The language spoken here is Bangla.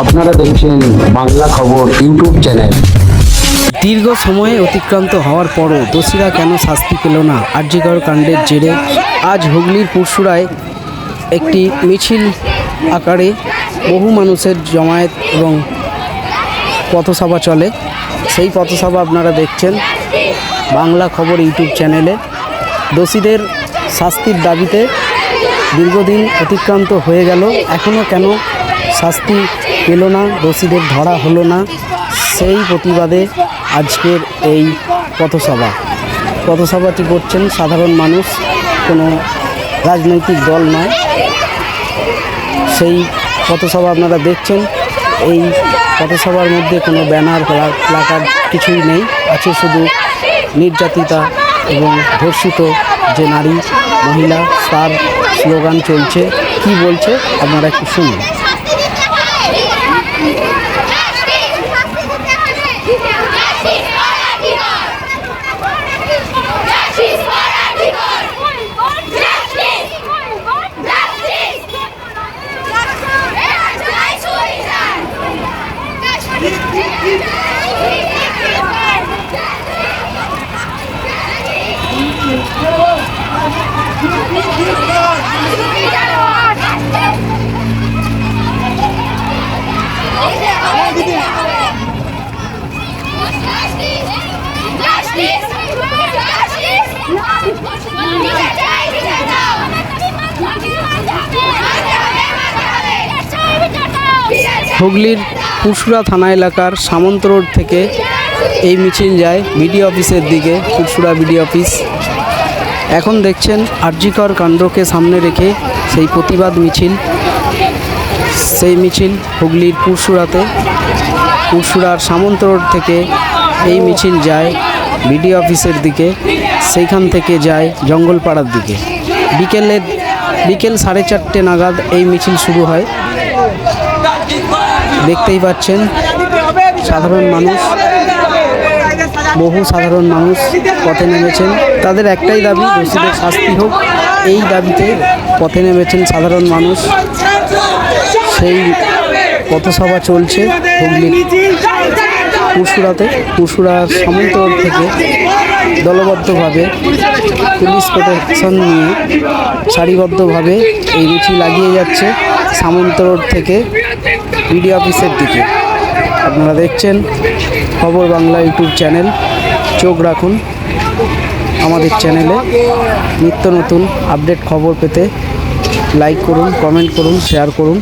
আপনারা দেখছেন বাংলা খবর ইউটিউব চ্যানেল। দীর্ঘ সময়ে অতিক্রান্ত হওয়ার পরও দোষীরা কেন শাস্তি পেল না? আরজিকর কাণ্ডের জেরে আজ হুগলির পুরসুরায় একটি মিছিল আকারে বহু মানুষের জমায়েত এবং পথসভা চলে। সেই পথসভা আপনারা দেখছেন বাংলা খবর ইউটিউব চ্যানেলে। দোষীদের শাস্তির দাবিতে দীর্ঘদিন অতিক্রান্ত হয়ে গেল, এখনও কেন শাস্তি পেল না, দোষীদের ধরা হলো না, সেই প্রতিবাদে আজকের এই পথসভাটি করছেন সাধারণ মানুষ, কোনো রাজনৈতিক দল নয়। সেই পথসভা আপনারা দেখছেন। এই পথসভার মধ্যে কোনো ব্যানার প্লাকার্ড কিছুই নেই, আছে শুধু নির্যাতিতা এবং ধর্ষিত যে নারী মহিলা তার স্লোগান চলছে। কি বলছে আপনারা একটু শুনুন। হুগলির পুরসুরা থানা এলাকার সামন্ত রোড থেকে এই মিছিল যায় বিডিও অফিসের দিকে, পুরসুরা বিডিও অফিস। এখন দেখছেন আরজিকর কাণ্ডকে সামনে রেখে সেই প্রতিবাদ মিছিল। সেই মিছিল হুগলির পুরসুরার সামন্ত রোড থেকে এই মিছিল যায় বিডিও অফিসের দিকে, সেইখান থেকে যায় জঙ্গলপাড়ার দিকে। বিকেল 4:30 নাগাদ এই মিছিল শুরু হয়। দেখতেই পাচ্ছেন বহু সাধারণ মানুষ পথে নেমেছেন। তাদের একটাই দাবি, দোষীদের শাস্তি হোক। এই দাবিতে পথে নেমেছেন সাধারণ মানুষ। সেই পথসভা চলছে হুগলির পুরসুরার সামন্ত রোড থেকে দলবদ্ধভাবে পুলিশ প্রোটেকশন নিয়ে সারিবদ্ধভাবে এই মিছিল এগিয়ে যাচ্ছে সামন্ত রোড থেকে বিডিও অফিসের দিকে। আপনারা দেখছেন খবর বাংলা ইউটিউব চ্যানেল, চোখ রাখুন আমাদের চ্যানেলে। নিত্য নতুন আপডেট খবর পেতে লাইক করুন, কমেন্ট করুন, শেয়ার করুন।